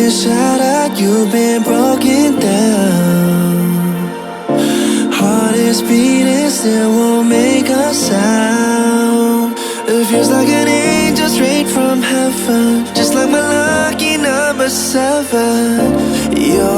been shattered, you've been broken down. Heart is beating, still won't make a sound. It feels like an angel straight from heaven, just like my lucky number 7. You're